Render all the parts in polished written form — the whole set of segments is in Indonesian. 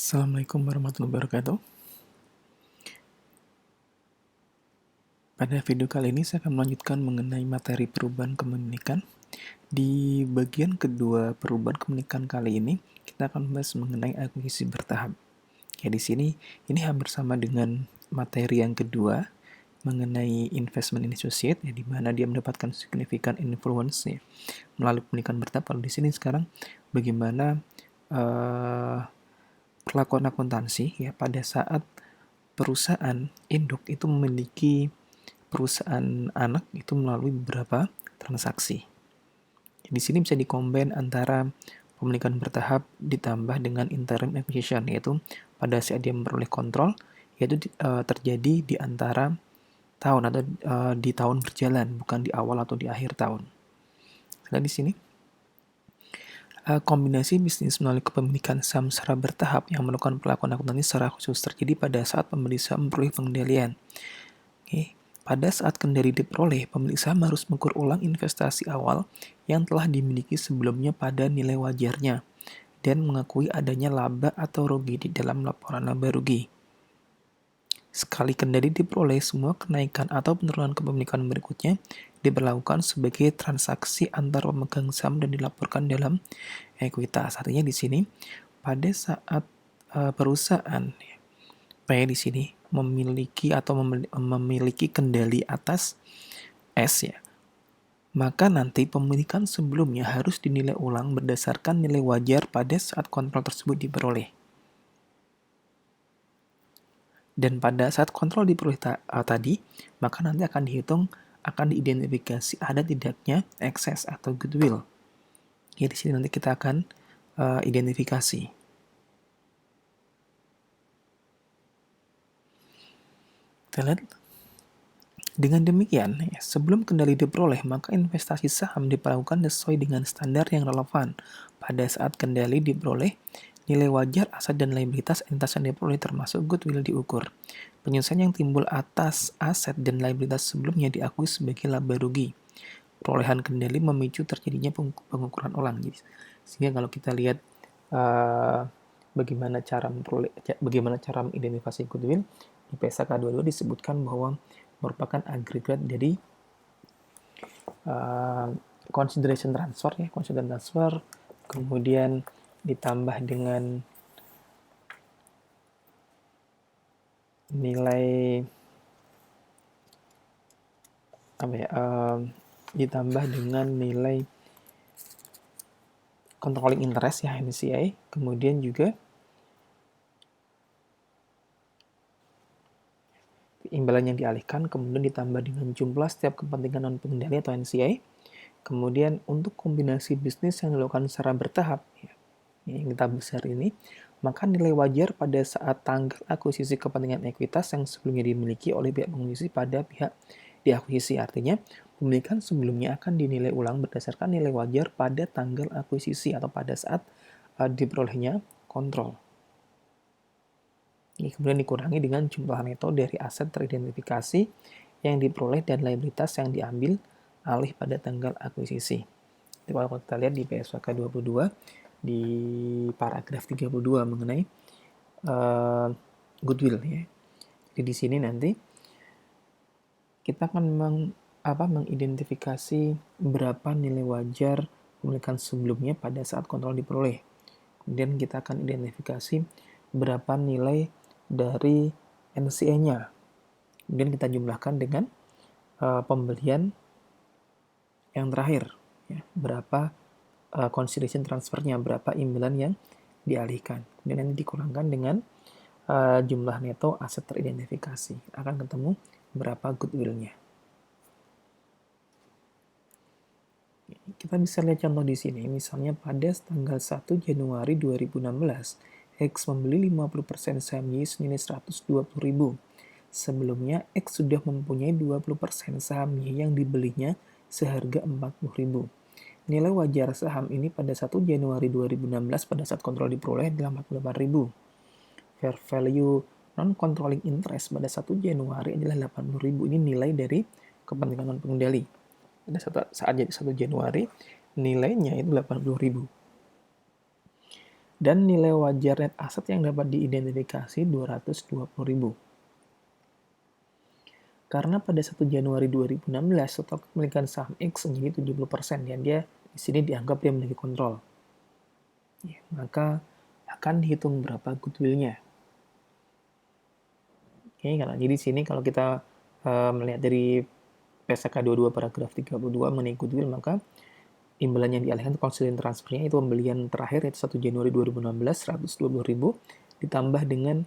Assalamualaikum warahmatullahi wabarakatuh. Pada video kali ini saya akan melanjutkan mengenai materi perubahan kepemilikan. Di bagian kedua perubahan kepemilikan kali ini, kita akan membahas mengenai akuisisi bertahap. Ya, di sini ini hampir sama dengan materi yang kedua mengenai investment in associate, ya, di mana dia mendapatkan significant influence ya, melalui kepemilikan bertahap. Kalau di sini sekarang bagaimana perlakuan akuntansi ya pada saat perusahaan induk itu memiliki perusahaan anak itu melalui beberapa transaksi. Di sini bisa dikombin antara pemilikan bertahap ditambah dengan interim acquisition, yaitu pada saat dia memperoleh kontrol, yaitu terjadi di antara tahun atau di tahun berjalan, bukan di awal atau di akhir tahun. Nah, di sini kombinasi bisnis melalui kepemilikan saham secara bertahap yang melakukan perlakuan akuntansi secara khusus terjadi pada saat pemilik saham memperoleh pengendalian. Pada saat kendali diperoleh, pemilik saham harus mengukur ulang investasi awal yang telah dimiliki sebelumnya pada nilai wajarnya dan mengakui adanya laba atau rugi di dalam laporan laba rugi. Sekali kendali diperoleh, semua kenaikan atau penurunan kepemilikan berikutnya diberlakukan sebagai transaksi antar pemegang saham dan dilaporkan dalam ekuitas. Artinya di sini pada saat perusahaan di sini memiliki atau memiliki kendali atas S ya, maka nanti pemilikan sebelumnya harus dinilai ulang berdasarkan nilai wajar pada saat kontrol tersebut diperoleh. Dan pada saat kontrol diperoleh tadi, maka nanti akan dihitung, akan diidentifikasi ada tidaknya ekses atau goodwill. Ya, di sini nanti kita akan identifikasi. Kita lihat. Dengan demikian, sebelum kendali diperoleh, maka investasi saham diperlakukan sesuai dengan standar yang relevan. Pada saat kendali diperoleh, nilai wajar aset dan liabilitas entitas yang diperoleh termasuk goodwill diukur. Penyelesaian yang timbul atas aset dan liabilitas sebelumnya diakui sebagai laba rugi. Perolehan kendali memicu terjadinya pengukuran ulang. Sehingga kalau kita lihat bagaimana cara mengidentifikasi goodwill, di PSAK 22 disebutkan bahwa merupakan agregat dari consideration transfer, kemudian ditambah dengan nilai ditambah dengan nilai controlling interest ya, NCI, kemudian juga imbalan yang dialihkan, kemudian ditambah dengan jumlah setiap kepentingan non pengendali atau NCI. Kemudian untuk kombinasi bisnis yang dilakukan secara bertahap, yang kita besar ini, maka nilai wajar pada saat tanggal akuisisi kepentingan ekuitas yang sebelumnya dimiliki oleh pihak pengakuisisi pada pihak diakuisisi. Artinya, pemilikan sebelumnya akan dinilai ulang berdasarkan nilai wajar pada tanggal akuisisi atau pada saat diperolehnya kontrol. Ini kemudian dikurangi dengan jumlah neto dari aset teridentifikasi yang diperoleh dan liabilitas yang diambil alih pada tanggal akuisisi. Jadi kalau kita lihat di PSAK 22 di paragraf 32 mengenai goodwill ya. Jadi di sini nanti kita akan mengidentifikasi berapa nilai wajar pemilikan sebelumnya pada saat kontrol diperoleh. Kemudian kita akan identifikasi berapa nilai dari NCI-nya. Kemudian kita jumlahkan dengan pembelian yang terakhir, ya, berapa consideration transfernya, berapa imbalan yang dialihkan. Kemudian nanti dikurangkan dengan jumlah neto aset teridentifikasi. Akan ketemu berapa goodwill-nya. Kita bisa lihat contoh di sini. Misalnya pada tanggal 1 Januari 2016, X membeli 50% saham Y senilai 120.000. Sebelumnya, X sudah mempunyai 20% saham Y yang dibelinya seharga 40.000. Nilai wajar saham ini pada 1 Januari 2016 pada saat kontrol diperoleh adalah 48.000. Fair value non-controlling interest pada 1 Januari adalah 80.000. Ini nilai dari kepentingan non-pengendali. Pada saat jadi 1 Januari, nilainya itu 80.000. Dan nilai wajar net aset yang dapat diidentifikasi 220.000. Karena pada 1 Januari 2016 total kepemilikan saham X menjadi 70% dan dia di sini dianggap dia memiliki kontrol. Ya, maka akan dihitung berapa goodwill-nya. Oke, jadi di sini kalau kita melihat dari PSK 22 paragraf 32 mengenai goodwill, maka imbalan yang dialihkan ke consilient transfernya itu pembelian terakhir yaitu 1 Januari 2016 120.000 ditambah dengan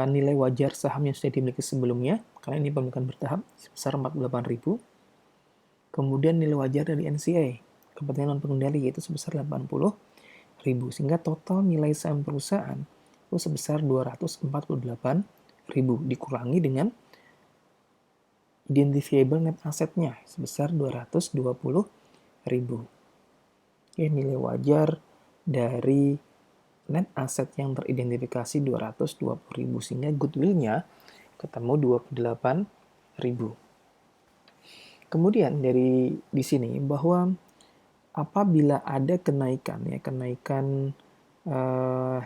nilai wajar saham yang sudah dimiliki sebelumnya, karena ini pemilikan bertahap sebesar 48.000. Kemudian nilai wajar dari NCA, kepentingan non pengendali, yaitu sebesar 80.000, sehingga total nilai saham perusahaan itu sebesar 248.000 dikurangi dengan identifiable net assetnya sebesar 220.000. Oke, nilai wajar dari net aset yang teridentifikasi 220.000, sehingga goodwill-nya ketemu 28.000. Kemudian dari di sini bahwa apabila ada kenaikan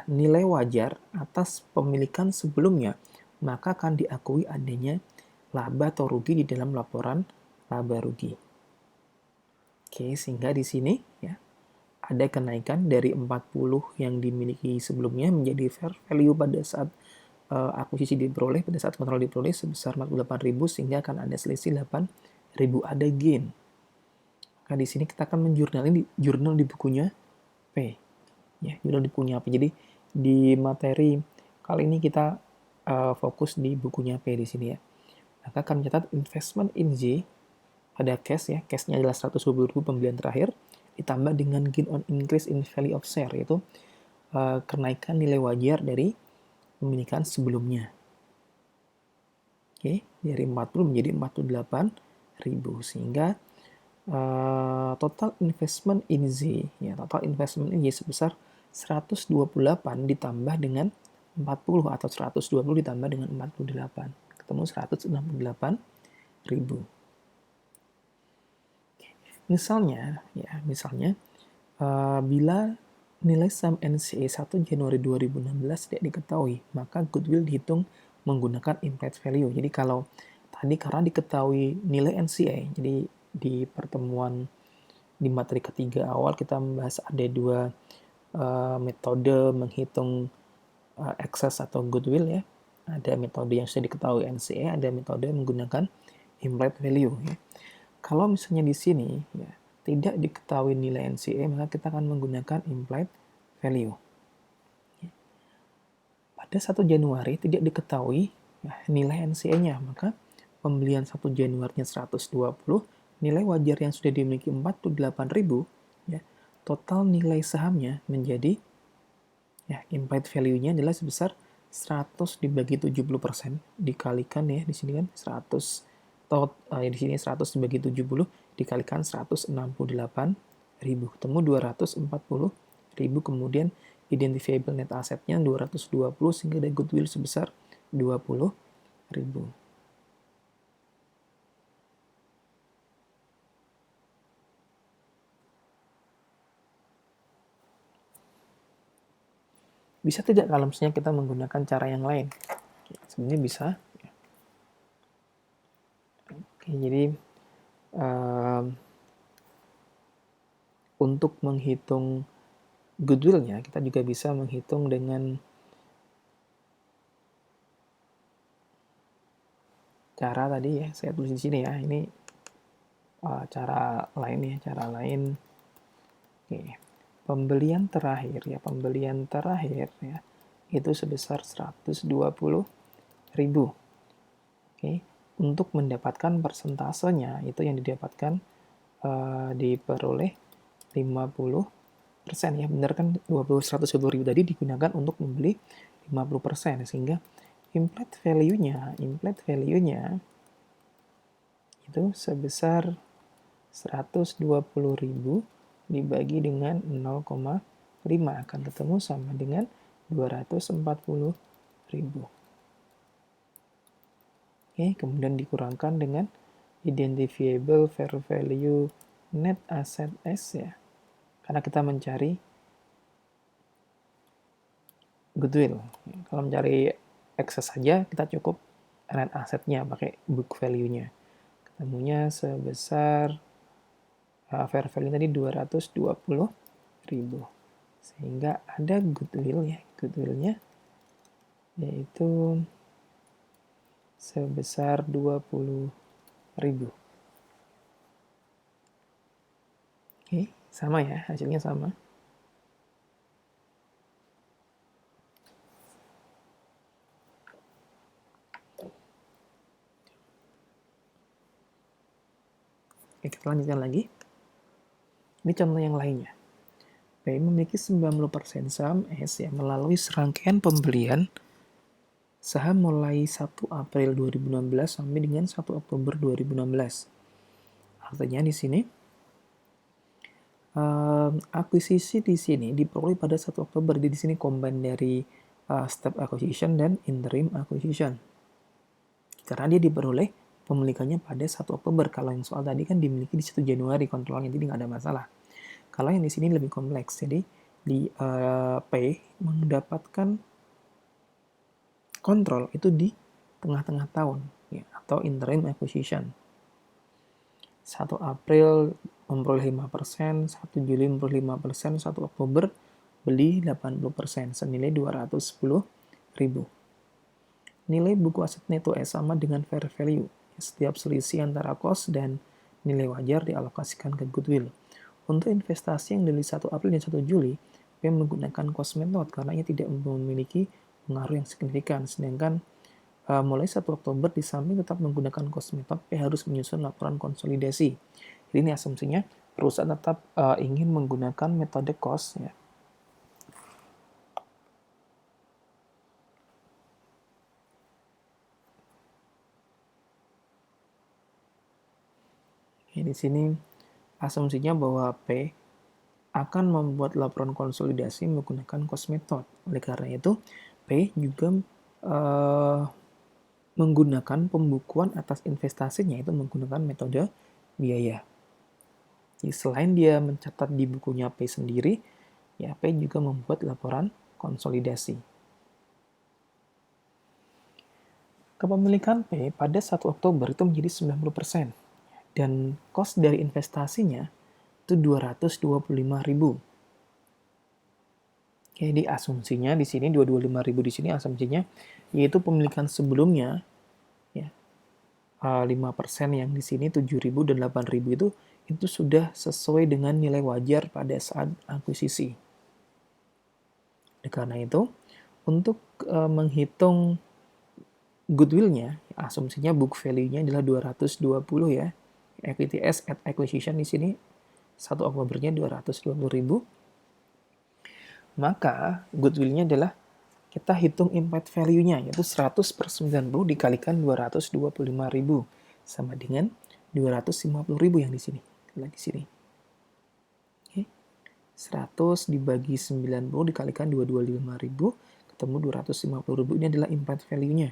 nilai wajar atas pemilikan sebelumnya, maka akan diakui adanya laba atau rugi di dalam laporan laba rugi. Oke, sehingga di sini ya ada kenaikan dari 40 yang dimiliki sebelumnya menjadi fair value pada saat akuisisi diperoleh, pada saat kontrol diperoleh sebesar 48.000, sehingga akan ada selisih 8.000, ada gain. Maka di sini kita akan jurnal di bukunya P. Ya, jurnal di bukunya P. Jadi di materi kali ini kita fokus di bukunya P di sini ya. Maka akan mencatat investment in Z pada cash ya, cashnya adalah 120.000 pembelian terakhir, ditambah dengan gain on increase in value of share, yaitu kenaikan nilai wajar dari pemilikan sebelumnya. Oke, dari 40 menjadi 48.000, sehingga total investment in Z ya, total investment in Z sebesar 128 ditambah dengan 40 atau 120 ditambah dengan 48, ketemu 168.000. Misalnya bila nilai saham NCA 1 Januari 2016 tidak diketahui, maka goodwill dihitung menggunakan implied value. Jadi kalau tadi karena diketahui nilai NCA, jadi di pertemuan di materi ketiga awal kita membahas ada dua metode menghitung excess atau goodwill ya. Ada metode yang sudah diketahui NCA, ada metode menggunakan implied value ya. Kalau misalnya di sini ya tidak diketahui nilai NCA, maka kita akan menggunakan implied value. Pada 1 Januari tidak diketahui ya, nilai NCA-nya, maka pembelian 1 Januari-nya 120, nilai wajar yang sudah dimiliki 48.000, ya, total nilai sahamnya menjadi ya implied value-nya adalah sebesar 100 dibagi 70% dikalikan ya di sini kan 100 di sini 100 dibagi 70 dikalikan 168.000 ketemu 240.000, kemudian identifiable net asset-nya 220 sehingga ada goodwill sebesar 20.000. Bisa tidak kalau misalnya kita menggunakan cara yang lain? Sebenarnya bisa. Oke, jadi untuk menghitung goodwill-nya kita juga bisa menghitung dengan cara tadi ya, saya tulis di sini ya. Ini cara lain ya, cara lain. Oke. Pembelian terakhir ya, itu sebesar 120.000. Oke, untuk mendapatkan persentasenya itu yang didapatkan diperoleh 50% ya, benar kan 120.000 tadi digunakan untuk membeli 50%, sehingga implied value-nya itu sebesar 120.000 dibagi dengan 0,5 akan ketemu sama dengan 240.000. Oke, kemudian dikurangkan dengan identifiable fair value net asset S ya. Karena kita mencari goodwill. Kalau mencari excess saja, kita cukup net assetnya pakai book value-nya. Ketemunya sebesar fair value tadi 220.000. Sehingga ada goodwill ya, goodwill-nya yaitu sebesar 20.000. Oke, sama ya, hasilnya sama. Oke, kita lanjutkan lagi. Ini contoh yang lainnya. P memiliki 90% saham S yang melalui serangkaian pembelian saham mulai 1 April 2016 sampai dengan 1 Oktober 2016. Artinya di sini akuisisi di sini diperoleh pada 1 Oktober. Jadi di sini combine dari step acquisition dan interim acquisition. Karena dia diperoleh pemilikannya pada 1 Oktober. Kalau yang soal tadi kan dimiliki di 1 Januari kontrolnya, jadi nggak ada masalah. Kalau yang di sini lebih kompleks, jadi di P mendapatkan kontrol itu di tengah-tengah tahun ya, atau interim acquisition. 1 April memperoleh 5%, 1 Juli memperoleh 5%, 1 Oktober beli 80%, senilai 210.000. Nilai buku aset neto S sama dengan fair value. Setiap selisih antara cost dan nilai wajar dialokasikan ke goodwill. Untuk investasi yang dari 1 April dan 1 Juli, P menggunakan cost method karena ia tidak memiliki pengaruh yang signifikan. Sedangkan mulai 1 Oktober di samping tetap menggunakan cost method, P harus menyusun laporan konsolidasi. Jadi ini asumsinya perusahaan tetap ingin menggunakan metode cost ya. Di sini asumsinya bahwa P akan membuat laporan konsolidasi menggunakan cost method. Oleh karena itu, P juga menggunakan pembukuan atas investasinya itu menggunakan metode biaya. Jadi selain dia mencatat di bukunya P sendiri, ya P juga membuat laporan konsolidasi. Kepemilikan P pada 1 Oktober itu menjadi 90%. Dan cost dari investasinya itu 225.000. Jadi asumsinya di sini 225.000 di sini asumsinya yaitu pemilikan sebelumnya ya 5% yang di sini 7.000 dan 8.000 itu sudah sesuai dengan nilai wajar pada saat akuisisi. Karena itu untuk menghitung goodwill-nya, asumsinya book value-nya adalah 220 ya. Equity S at acquisition di sini 1 Oktobernya 220.000. Maka goodwill-nya adalah kita hitung impact value-nya yaitu 100 per 90 dikalikan 225.000 sama dengan 250.000 yang di sini. Di sini. Oke. 100 dibagi 90 dikalikan 225.000 ketemu 250.000 ini adalah impact value-nya.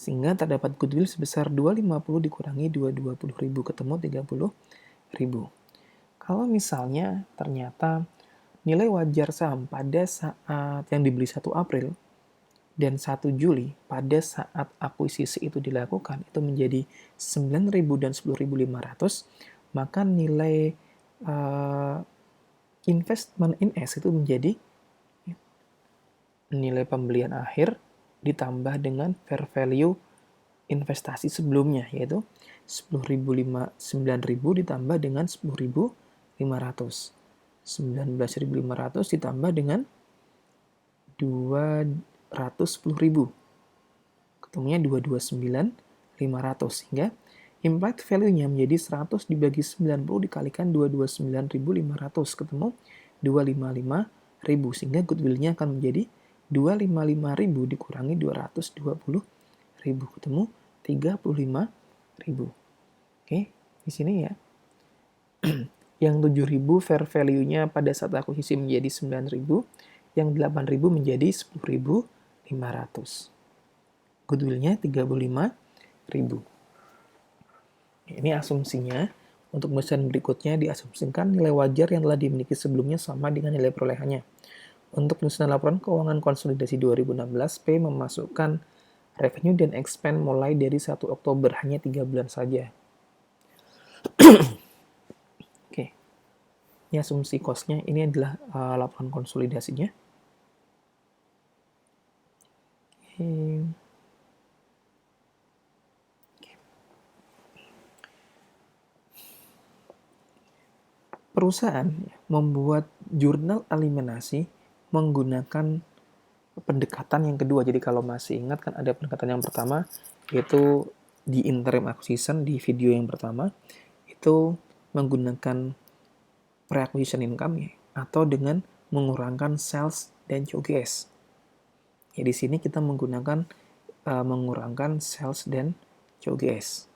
Sehingga terdapat goodwill sebesar 250 dikurangi 220.000 ketemu 30.000. Kalau misalnya ternyata nilai wajar saham pada saat yang dibeli 1 April dan 1 Juli pada saat akuisisi itu dilakukan itu menjadi 9.000 dan 10.500, maka nilai investment in S itu menjadi nilai pembelian akhir ditambah dengan fair value investasi sebelumnya, yaitu 9.000 ditambah dengan 10.500. 19.500 ditambah dengan 210.000. Ketemunya 229.500. Sehingga impact value-nya menjadi 100 dibagi 90 dikalikan 229.500. Ketemu 255.000. Sehingga goodwill-nya akan menjadi 255.000 dikurangi 220.000 ketemu 35.000. Oke, di sini ya. Yang 7.000 fair value-nya pada saat akuisisi menjadi 9.000, yang 8.000 menjadi 10.500. Goodwill-nya 35.000. Ini asumsinya. Untuk perusahaan berikutnya diasumsikan nilai wajar yang telah dimiliki sebelumnya sama dengan nilai perolehannya. Untuk penyusunan laporan keuangan konsolidasi 2016, P memasukkan revenue dan expense mulai dari 1 Oktober, hanya 3 bulan saja. Oke, ini asumsi cost-nya, ini adalah laporan konsolidasinya. Oke. Perusahaan membuat jurnal eliminasi menggunakan pendekatan yang kedua. Jadi kalau masih ingat kan ada pendekatan yang pertama, yaitu di interim acquisition di video yang pertama, itu menggunakan pre-acquisition income ya, atau dengan mengurangkan sales dan COGS. Ya, di sini kita menggunakan mengurangkan sales dan COGS.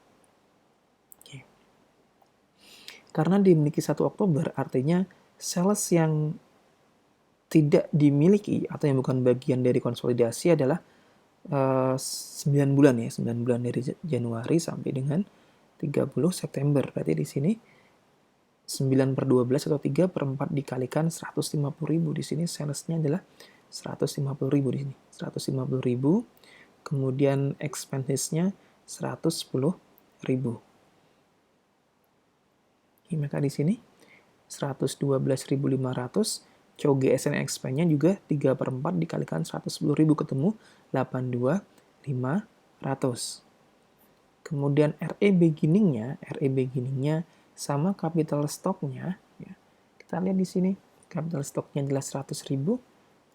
Oke. Karena dimiliki 1 Oktober, artinya sales yang tidak dimiliki atau yang bukan bagian dari konsolidasi adalah 9 bulan ya, 9 bulan dari Januari sampai dengan 30 September. Berarti di sini 9/12 atau 3/4 dikalikan 150.000. Di sini salesnya adalah 150.000 di sini. 150.000. Kemudian expenses-nya 110.000. Maka di sini 112.500, COGS dan expense-nya juga 3/4 dikalikan 110.000 ketemu 82.500. Kemudian RE beginning-nya sama capital stock-nya ya. Kita lihat di sini capital stock-nya adalah 100.000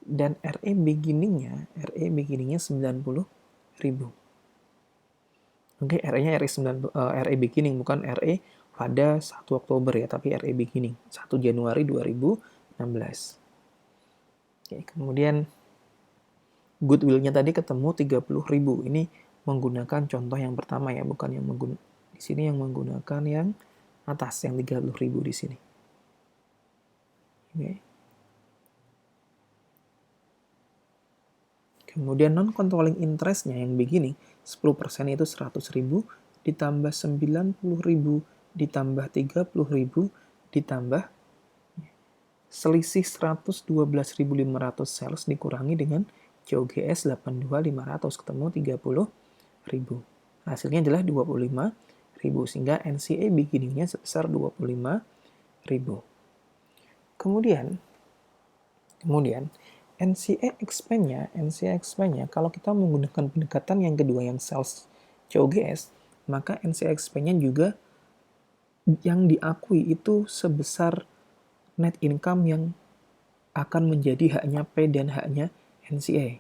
dan RE beginning-nya 90.000. Oke, RE-nya RE beginning, bukan RE pada 1 Oktober ya, tapi RE beginning 1 Januari 2016. Oke, kemudian goodwill-nya tadi ketemu 30.000. Ini menggunakan contoh yang pertama ya, bukan yang di sini yang menggunakan yang atas, yang 30.000 di sini. Oke. Kemudian non-controlling interest-nya yang beginning 10% itu 100.000 ditambah 90.000 ditambah 30.000 ditambah selisih 112.500 sales dikurangi dengan COGS 82.500 ketemu 30.000. Hasilnya adalah 25.000 sehingga NCA beginning-nya sebesar 25.000. Kemudian NCA expense-nya kalau kita menggunakan pendekatan yang kedua yang sales COGS, maka NCA expense-nya juga yang diakui itu sebesar net income yang akan menjadi haknya P dan haknya NCA.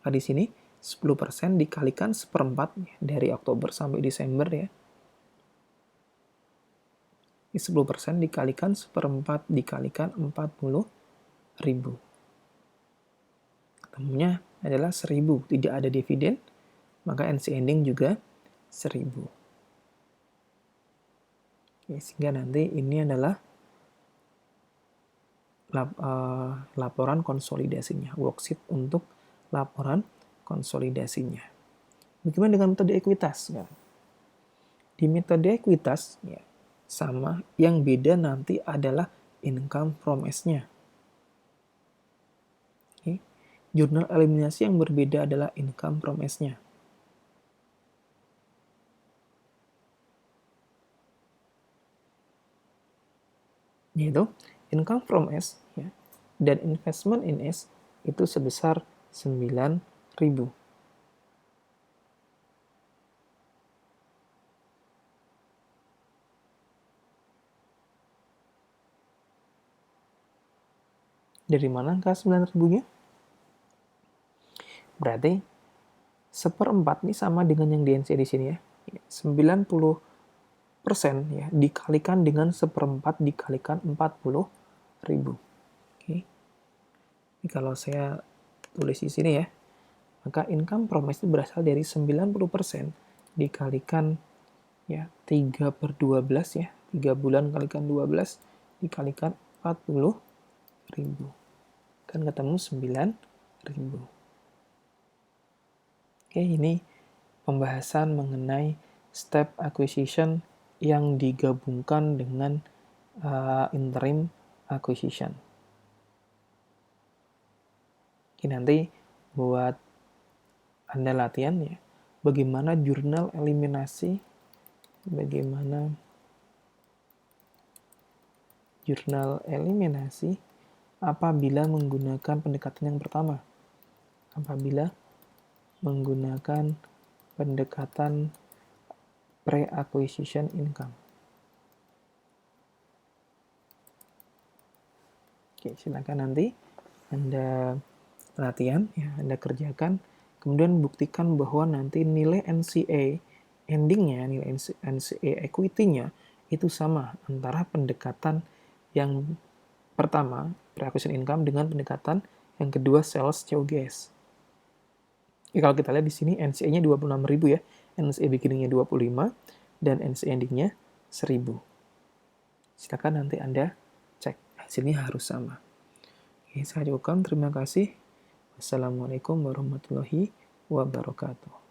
Nah, di sini 10% dikalikan 1/4 dari Oktober sampai Desember ya. 10% dikalikan 1/4 dikalikan 40.000. Ketemunya adalah 1.000. Tidak ada dividen, maka NC ending juga 1.000. Oke, sehingga nanti ini adalah laporan konsolidasinya, worksheet untuk laporan konsolidasinya. Bagaimana dengan metode ekuitas? Ya. Di metode ekuitas ya, sama, yang beda nanti adalah income from S-nya. Okay. Jurnal eliminasi yang berbeda adalah income from S-nya. Yaitu income from S ya, dan investment in S itu sebesar 9.000. Dari mana angka 9.000-nya? Berarti 1/4 ini sama dengan yang di NC di sini ya. 90% ya dikalikan dengan 1/4 dikalikan 40.000. Oke. Jadi kalau saya tulis di sini ya, maka income from S itu berasal dari 90% dikalikan ya 3/12 ya, 3 bulan kalikan 12 dikalikan 40.000. Kan ketemu 9.000. Oke, ini pembahasan mengenai step acquisition yang digabungkan dengan interim acquisition. Oke, nanti buat Anda latihan ya, bagaimana jurnal eliminasi apabila menggunakan pendekatan yang pertama. Apabila menggunakan pendekatan pre-acquisition income. Oke, silakan nanti Anda latihan, ya, Anda kerjakan, kemudian buktikan bahwa nanti nilai NCA endingnya, nilai NCA equity-nya itu sama antara pendekatan yang pertama, pre-acquisition income, dengan pendekatan yang kedua, sales COGS. Ya, kalau kita lihat di sini NCA-nya 26.000 ya, NCA beginning-nya 25, dan NCA ending-nya 1.000. Silakan nanti Anda cek, hasilnya harus sama. Oke, saya cukupkan. Terima kasih. Wassalamualaikum warahmatullahi wabarakatuh.